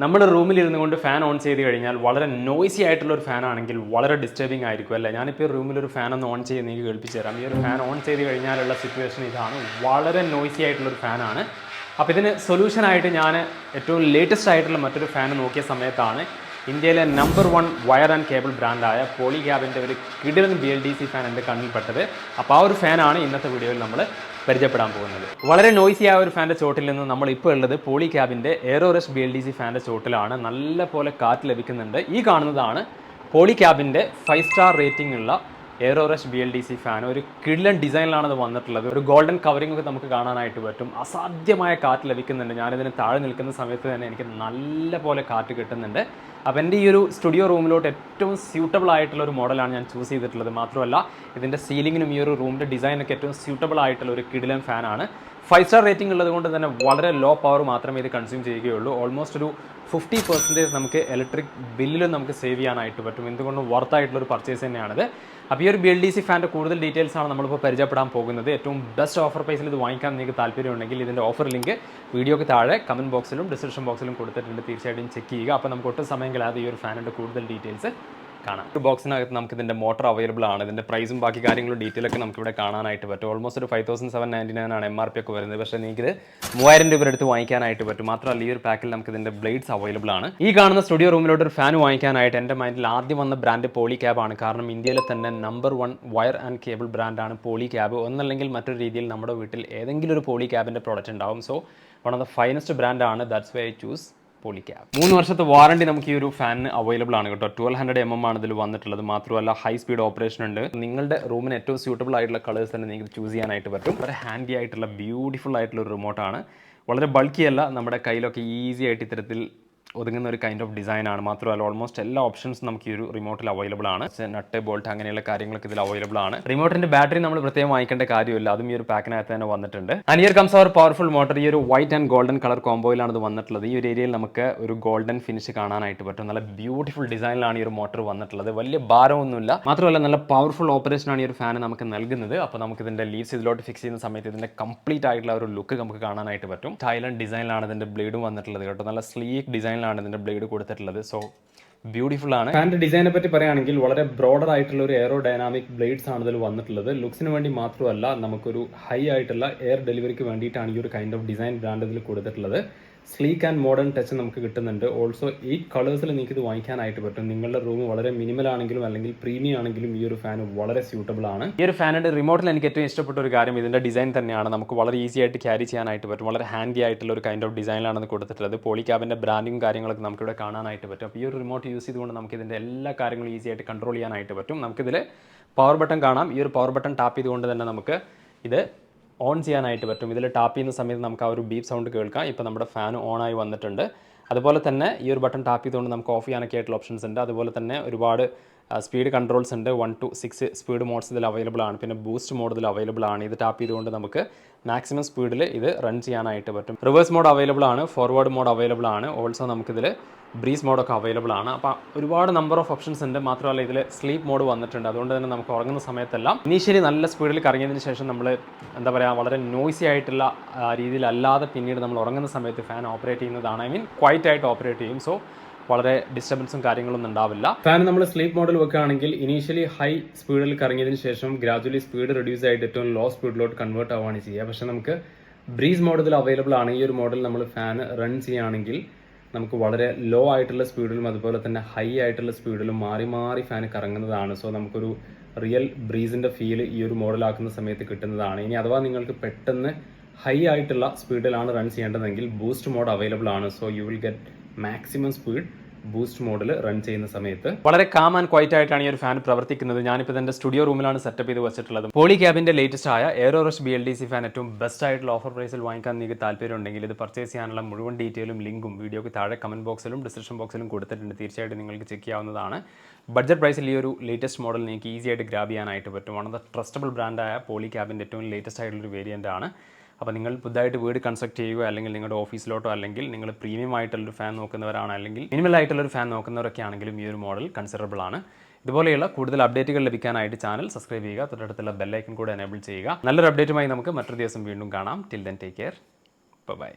നമ്മുടെ റൂമിൽ ഇരുന്നു കൊണ്ട് ഫാൻ ഓൺ ചെയ്ത് കഴിഞ്ഞാൽ വളരെ നോയ്സി ആയിട്ടുള്ള ഒരു ഫാൻ ആണെങ്കിൽ വളരെ ഡിസ്റ്റർബിംഗ് ആയിരിക്കും അല്ലേ. ഞാനിപ്പോൾ റൂമിലൊരു ഫാൻ ഒന്ന് ഓൺ ചെയ്ത് നിങ്ങൾക്ക് കേൾപ്പിച്ചു തരാം. ഈ ഒരു ഫാൻ ഓൺ ചെയ്ത് കഴിഞ്ഞാലുള്ള സിറ്റുവേഷൻ ഇതാണ്. വളരെ നോയ്സി ആയിട്ടുള്ളൊരു ഫാനാണ്. അപ്പോൾ ഇതിന് സൊല്യൂഷനായിട്ട് ഞാൻ ഏറ്റവും ലേറ്റസ്റ്റ് ആയിട്ടുള്ള മറ്റൊരു ഫാൻ നോക്കിയ സമയത്താണ് ഇന്ത്യയിലെ നമ്പർ 1 വയർ ആൻഡ് കേബിൾ ബ്രാൻഡായ പോളിക്യാബിൻ്റെ ഒരു കിടിലൻ BLDC ഫാൻ എൻ്റെ കണ്ണിൽപ്പെട്ടത്. അപ്പോൾ ആ ഒരു ഫാനാണ് ഇന്നത്തെ വീഡിയോയിൽ നമ്മൾ പരിചയപ്പെടാൻ പോകുന്നത്. വളരെ നോയ്സി ആയ ഒരു ഫാൻ്റെ ചോട്ടിൽ നിന്ന് നമ്മൾ ഇപ്പോൾ ഉള്ളത് പോളിക്യാബിൻ്റെ എയറോറഷ് BLDC ഫാൻ്റെ ചോട്ടിലാണ്. നല്ല പോലെ കാറ്റ് ലഭിക്കുന്നുണ്ട്. ഈ കാണുന്നതാണ് പോളിക്യാബിൻ്റെ 5 സ്റ്റാർ റേറ്റിംഗ് ഉള്ള എയറോറഷ് BLDC ഫാൻ. ഒരു കിടിലൻ ഡിസൈനിലാണ് അത് വന്നിട്ടുള്ളത്. ഒരു ഗോൾഡൻ കവറിംഗ് ഒക്കെ നമുക്ക് കാണാനായിട്ട് പറ്റും. അസാധ്യമായ കാറ്റ് ലഭിക്കുന്നുണ്ട്. ഞാനിതിന് താഴെ നിൽക്കുന്ന സമയത്ത് തന്നെ എനിക്ക് നല്ല പോലെ കാറ്റ് കിട്ടുന്നുണ്ട്. അപ്പോൾ എൻ്റെ ഈ ഒരു സ്റ്റുഡിയോ റൂമിലോട്ട് ഏറ്റവും സ്യൂട്ടബിൾ ആയിട്ടുള്ള ഒരു മോഡലാണ് ഞാൻ ചൂസ് ചെയ്തിട്ടുള്ളത്. മാത്രമല്ല ഇതിൻ്റെ സീലിങ്ങിനും ഈ ഒരു റൂമിൻ്റെ ഡിസൈനൊക്കെ ഏറ്റവും സ്യൂട്ടബിൾ ആയിട്ടുള്ള ഒരു കിടിലൻ ഫാനാണ്. 5 സ്റ്റാർ റേറ്റിംഗ് ഉള്ളത് കൊണ്ട് തന്നെ വളരെ ലോ പവർ മാത്രമേ ഇത് കൺസ്യൂം ചെയ്യുകയുള്ളൂ. ഓൾമോസ്റ്റ് ഒരു 50% നമുക്ക് ഇലക്ട്രിക് ബില്ലിലും നമുക്ക് സേവ് ചെയ്യാനായിട്ട് പറ്റും. എന്തുകൊണ്ടും വർത്തായിട്ടുള്ളൊരു പർച്ചേസ് തന്നെയാണിത്. അപ്പോൾ ഈ ഒരു BLDC ഫാൻ്റെ കൂടുതൽ ഡീറ്റെയിൽസ് ആണ് നമ്മളിപ്പോൾ പരിചയപ്പെടാൻ പോകുന്നത്. ഏറ്റവും ബെസ്റ്റ് ഓഫർ പ്രൈസിൽ ഇത് വാങ്ങിക്കാൻ നിങ്ങൾക്ക് താല്പര്യമുണ്ടെങ്കിൽ ഇതിൻ്റെ ഓഫർ ലിങ്ക് വീഡിയോക്ക് താഴെ കമൻറ്റ് ബോക്സിലും ഡിസ്ക്രിപ്ഷൻ ബോക്സിലും കൊടുത്തിട്ടുണ്ട്. തീർച്ചയായിട്ടും ചെക്ക് ചെയ്യുക. അപ്പോൾ നമുക്ക് ഒട്ടും സമയം കളയാതെ ഈ ഒരു ഫാനിൻ്റെ കൂടുതൽ ഡീറ്റെയിൽസ് കാണാം. ഒരു ബോക്സിനകത്ത് നമുക്ക് ഇതിൻ്റെ മോട്ടർ അവൈലബിൾ ആണ്. ഇതിൻ്റെ പ്രൈസും ബാക്കി കാര്യങ്ങളും ഡീറ്റെയിൽ ഒക്കെ നമുക്ക് ഇവിടെ കാണാനായിട്ട് പറ്റും. ഓൾമോസ്റ്റ് ഒരു 5799 ആണ് MRP ഒക്കെ വരുന്നത്. പക്ഷേ നിങ്ങൾക്ക് ഇത് 3000 രൂപ എടുത്ത് വാങ്ങിക്കാനായിട്ട് പറ്റും. മാത്രമല്ല ഈ ഒരു പാക്കിൽ നമുക്ക് ഇതിൻ്റെ ബ്ലേഡ്സ് അവൈലബിൾ ആണ്. ഈ കാണുന്ന സ്റ്റുഡിയോ റൂമിലോട്ട് ഒരു ഫാൻ വാങ്ങിക്കാനായിട്ട് എൻ്റെ മൈൻഡിൽ ആദ്യം വന്ന ബ്രാൻഡ് പോളിക്യാബ് ആണ്. കാരണം ഇന്ത്യയിലെ തന്നെ നമ്പർ 1 വയർ ആൻഡ് കേബിൾ ബ്രാൻഡാണ് പോളിക്യാബ്. ഒന്നല്ലെങ്കിൽ മറ്റൊരു രീതിയിൽ നമ്മുടെ വീട്ടിൽ ഏതെങ്കിലും ഒരു പോളിക്യാബിൻ്റെ പ്രോഡക്റ്റ് ഉണ്ടാവും. So one of the finest ബ്രാൻഡാണ്. That's why I choose Polycab. 3 വർഷത്തെ വാറണ്ടി നമുക്ക് ഈ ഒരു ഫാനിന് അവൈലബിൾ ആണ് കേട്ടോ. 1200 mm ആണ് ഇതിൽ വന്നിട്ടുള്ളത്. മാത്രമല്ല ഹൈ സ്പീഡ് ഓപ്പറേഷൻ ഉണ്ട്. നിങ്ങളുടെ റൂമിന് ഏറ്റവും സ്യൂട്ടബിൾ ആയിട്ടുള്ള കളേഴ്സ് തന്നെ നിങ്ങൾക്ക് ചൂസ് ചെയ്യാനായിട്ട് പറ്റും. വളരെ ഹാൻഡി ആയിട്ടുള്ള ബ്യൂട്ടിഫുൾ ആയിട്ടുള്ള ഒരു റിമോട്ടാണ്. വളരെ ബൾക്കി അല്ല. നമ്മുടെ കയ്യിലൊക്കെ ഈസി ആയിട്ട് ഇത്തരത്തിൽ ഒതുങ്ങുന്ന ഒരു കൈൻഡ് ഓഫ് ഡിസൈനാണ്. മാത്രമല്ല ഓൾമോസ്റ്റ് എല്ലാ ഓപ്ഷൻസും നമുക്ക് ഈ ഒരു റിമോട്ടിൽ അവൈലബിൾ ആണ്. നട്ട് ബോൾട്ട് അങ്ങനെയുള്ള കാര്യങ്ങളൊക്കെ ഇതിൽ അവൈലബിൾ ആണ്. റിമോട്ടിന്റെ ബാറ്ററി നമ്മൾ പ്രത്യേകം വാങ്ങിക്കേണ്ട കാര്യമില്ല. അതും ഈ ഒരു പാക്കിനകത്ത് തന്നെ വന്നിട്ടുണ്ട്. And here comes our powerful motor. ഈ ഒരു വൈറ്റ് ആൻഡ് ഗോൾഡൻ കളർ കോംബോയിലാണ് ഇത് വന്നിട്ടുള്ളത്. ഈ ഒരു ഏരിയയിൽ നമുക്ക് ഒരു ഗോൾഡൻ ഫിനിഷ് കാണാനായിട്ട് പറ്റും. നല്ല ബ്യൂട്ടിഫുൾ ഡിസൈനിലാണ് ഈ ഒരു മോട്ടർ വന്നിട്ടുള്ളത്. വലിയ ഭാരമൊന്നുമില്ല. മാത്രമല്ല നല്ല പവർഫുൾ ഓപ്പറേഷനാണ് ഈ ഒരു ഫാൻ നമുക്ക് നൽകുന്നത്. അപ്പോൾ നമുക്ക് ഇതിന്റെ ലീവ്സ് ഇതിലോട്ട് ഫിക്സ് ചെയ്യുന്ന സമയത്ത് ഇതിന്റെ കംപ്ലീറ്റ് ആയിട്ടുള്ള ഒരു ലുക്ക് നമുക്ക് കാണാനായിട്ട് പറ്റും. ടൈലൻഡ് ഡിസൈനിലാണ് ഇതിന്റെ ബ്ലേഡും വന്നിട്ടുള്ളത് കേട്ടോ. നല്ല സ്ലീക്ക് ഡിസൈനിലാണ് ഇതിന്റെ ബ്ലേഡ് കൊടുത്തിട്ടുള്ളത്. സോ ബ്യൂട്ടിഫുൾ ആണ്. ഫാനിന്റെ ഡിസൈനെ പറ്റി പറയുകയാണെങ്കിൽ വളരെ ബ്രോഡർ ആയിട്ടുള്ള ഒരു എയറോ ഡൈനാമിക് ബ്ലേഡ്സ് ആണ് ഇതിൽ വന്നിട്ടുള്ളത്. ലുക്സിന് വേണ്ടി മാത്രമല്ല നമുക്കൊരു ഹൈ ആയിട്ടുള്ള എയർ ഡെലിവറിക്ക് വേണ്ടിയിട്ടാണ് ഈ ഒരു കൈൻഡ് ഓഫ് ഡിസൈൻ ബ്രാൻഡ് ഇതിൽ കൊടുത്തിട്ടുള്ളത്. സ്ലീക്ക് ആൻഡ് മോഡേൺ ടച്ച് നമുക്ക് കിട്ടുന്നുണ്ട്. ഓൾസോ 8 കളേഴ്സിൽ നിങ്ങൾക്ക് ഇത് വാങ്ങിക്കാനായിട്ട് പറ്റും. നിങ്ങളുടെ റൂം വളരെ മിനിമൽ ആണെങ്കിലും അല്ലെങ്കിൽ പ്രീമിയം ആണെങ്കിലും ഈ ഒരു ഫാൻ വളരെ സ്യൂട്ടബിൾ ആണ്. ഈ ഒരു ഫാനിന്റെ റിമോട്ടിൽ എനിക്ക് ഏറ്റവും ഇഷ്ടപ്പെട്ട ഒരു കാര്യം ഇതിന്റെ ഡിസൈൻ തന്നെയാണ്. നമുക്ക് വളരെ ഈസി ആയിട്ട് ക്യാരി ചെയ്യാനായിട്ട് പറ്റും. വളരെ ഹാൻഡി ആയിട്ടുള്ള ഒരു കൈൻഡ് ഓഫ് ഡിസൈനിലാണ് ഇത് കൊടുത്തിട്ടുള്ളത്. പോളിക്യാബിന്റെ ബ്രാൻഡിങ് കാര്യങ്ങളൊക്കെ നമുക്കിവിടെ കാണാനായിട്ട് പറ്റും. അപ്പോൾ ഈ ഒരു റിമോട്ട് യൂസ് ചെയ്തുകൊണ്ട് നമുക്ക് ഇതിന്റെ എല്ലാ കാര്യങ്ങളും ഈസി ആയിട്ട് കൺട്രോൾ ചെയ്യാനായിട്ട് പറ്റും. നമുക്കിതിൽ പവർ ബട്ടൺ കാണാം. ഈ ഒരു പവർ ബട്ടൺ ടാപ്പ് ചെയ്തുകൊണ്ട് തന്നെ നമുക്ക് ഇത് ഓൺ ചെയ്യാനായിട്ട് പറ്റും. ഇതിൽ ടാപ്പ് ചെയ്യുന്ന സമയത്ത് നമുക്ക് ആ ഒരു ബീപ്പ് സൗണ്ട് കേൾക്കാം. ഇപ്പോൾ നമ്മുടെ ഫാൻ ഓൺ ആയി വന്നിട്ടുണ്ട്. അതുപോലെ തന്നെ ഈ ഒരു ബട്ടൺ ടാപ്പ് ചെയ്തുകൊണ്ട് നമുക്ക് ഓഫ് ചെയ്യാനൊക്കെ ആയിട്ടുള്ള ഓപ്ഷൻസ് ഉണ്ട്. അതുപോലെ തന്നെ ഒരുപാട് സ്പീഡ് കൺട്രോൾസ് ഉണ്ട്. 1 to 6 സ്പീഡ് മോഡ്സ് ഇതിൽ അവൈലബിൾ ആണ്. പിന്നെ ബൂസ്റ്റ് മോഡ് ഇതിൽ അവൈലബിൾ ആണ്. ഇത് ടാപ്പ് ചെയ്തുകൊണ്ട് നമുക്ക് മാക്സിമം സ്പീഡിൽ ഇത് റൺ ചെയ്യാനായിട്ട് പറ്റും. റിവേഴ്സ് മോഡ് അവൈലബിൾ ആണ്. ഫോർവേഡ് മോഡ് അവൈലബിൾ ആണ്. ഓൾസോ നമുക്കിതിൽ ബ്രീസ് മോഡൊക്കെ അവൈലബിൾ ആണ്. അപ്പോൾ ഒരുപാട് നമ്പർ ഓഫ് ഓപ്ഷൻസ് ഉണ്ട്. മാത്രമല്ല ഇതിൽ സ്ലീപ്പ് മോഡ് വന്നിട്ടുണ്ട്. അതുകൊണ്ട് തന്നെ നമുക്ക് ഉറങ്ങുന്ന സമയത്തെല്ലാം ഇനീഷ്യലി നല്ല സ്പീഡിൽ കറങ്ങിയതിന് ശേഷം നമ്മൾ എന്താ പറയുക വളരെ നോയ്സി ആയിട്ടുള്ള രീതിയിലല്ലാതെ പിന്നീട് നമ്മൾ ഉറങ്ങുന്ന സമയത്ത് ഫാൻ ഓപ്പറേറ്റ് ചെയ്യുന്നതാണ്. ഐ മീൻ ക്വൈറ്റ് ആയിട്ട് ഓപ്പറേറ്റ് ചെയ്യും. സോ വളരെ ഡിസ്റ്റർബൻസും കാര്യങ്ങളൊന്നും ഉണ്ടാവില്ല. ഫാൻ നമ്മൾ സ്ലീപ്പ് മോഡിൽ വെക്കുകയാണെങ്കിൽ ഇനീഷ്യലി ഹൈ സ്പീഡിൽ കറങ്ങിയതിന് ശേഷം ഗ്രാജുവലി സ്പീഡ് റെഡ്യൂസ് ആയിട്ട് ഏറ്റവും ലോ സ്പീഡിലോട്ട് കൺവേർട്ട് ആവുകയാണ് ചെയ്യുക. പക്ഷേ നമുക്ക് ബ്രീസ് മോഡിൽ അവൈലബിൾ ആണ്. ഈ ഒരു മോഡൽ നമ്മൾ ഫാൻ റൺ ചെയ്യുകയാണെങ്കിൽ നമുക്ക് വളരെ ലോ ആയിട്ടുള്ള സ്പീഡിലും അതുപോലെ തന്നെ ഹൈ ആയിട്ടുള്ള സ്പീഡിലും മാറി മാറി ഫാൻ കറങ്ങുന്നതാണ്. സോ നമുക്കൊരു റിയൽ ബ്രീസിൻ്റെ ഫീൽ ഈ ഒരു മോഡലാക്കുന്ന സമയത്ത് കിട്ടുന്നതാണ്. ഇനി അഥവാ നിങ്ങൾക്ക് പെട്ടെന്ന് ഹൈ ആയിട്ടുള്ള സ്പീഡിലാണ് റൺ ചെയ്യേണ്ടതെങ്കിൽ ബൂസ്റ്റ് മോഡ് അവൈലബിൾ ആണ്. So you will get maximum speed boost മോഡിൽ റൺ ചെയ്യുന്ന സമയത്ത്. വളരെ കാം ആൻഡ് ക്വൈറ്റ് ആയിട്ടാണ് ഈ ഒരു ഫാൻ പ്രവർത്തിക്കുന്നത്. ഞാനിപ്പോൾ എൻ്റെ സ്റ്റുഡിയോ റൂമിലാണ് സെറ്റപ്പ് ചെയ്ത് വെച്ചിട്ടുള്ളത്. പോളിക്യാബിൻ്റെ ലേറ്റസ്റ്റ് ആയ എയറോറഷ് BLDC ഫാൻ ഏറ്റവും ബെസ്റ്റ് ആയിട്ടുള്ള ഓഫർ പ്രൈസിൽ വാങ്ങിക്കാൻ നിങ്ങൾക്ക് താല്പര്യമുണ്ടെങ്കിൽ ഇത് പർച്ചേസ് ചെയ്യാനുള്ള മുഴുവൻ ഡീറ്റെയിലും ലിങ്കും വീഡിയോക്ക് താഴെ കമൻറ്റ് ബോക്സിലും ഡിസ്ക്രിപ്ഷൻ ബോക്സിലും കൊടുത്തിട്ടുണ്ട്. തീർച്ചയായിട്ടും നിങ്ങൾക്ക് ചെക്ക് ചെയ്യാവുന്നതാണ്. ബഡ്ജറ്റ് പ്രൈസിൽ ഈ ഒരു ലേറ്റസ്റ്റ് മോഡൽ നിങ്ങൾക്ക് ഈസി ആയിട്ട് ഗ്രാബ് ചെയ്യാനായിട്ട് പറ്റും. വൺ ഓഫ് ദ ട്രസ്റ്റബിൾ ബ്രാൻഡായ പോളിക്യാബിൻ്റെ ഏറ്റവും ലേറ്റസ്റ്റ് ആയിട്ടുള്ളൊരു വേരിയൻ്റ് ആണ്. അപ്പോൾ നിങ്ങൾ പുതുതായിട്ട് വീട് കൺസ്ട്രക്ട് ചെയ്യുക അല്ലെങ്കിൽ നിങ്ങളുടെ ഓഫീസിലോട്ടോ അല്ലെങ്കിൽ നിങ്ങൾ പ്രീമിയം ആയിട്ടുള്ളൊരു ഫാൻ നോക്കുന്നവരാണ് അല്ലെങ്കിൽ മിനിമൽ ആയിട്ടുള്ളൊരു ഫാൻ നോക്കുന്നവരൊക്കെ ആണെങ്കിലും ഈ ഒരു മോഡൽ കൺസിഡറബിൾ ആണ്. ഇതുപോലെയുള്ള കൂടുതൽ അപ്ഡേറ്റുകൾ ലഭിക്കാനായിട്ട് ചാനൽ സബ്സ്ക്രൈബ് ചെയ്യുക. തൊട്ടടുത്തുള്ള ബെൽ ഐക്കൺ കൂടെ എനേബിൾ ചെയ്യുക. നല്ലൊരു അപ്ഡേറ്റുമായി നമുക്ക് മറ്റൊരു ദിവസം വീണ്ടും കാണാം. Till then take care. By.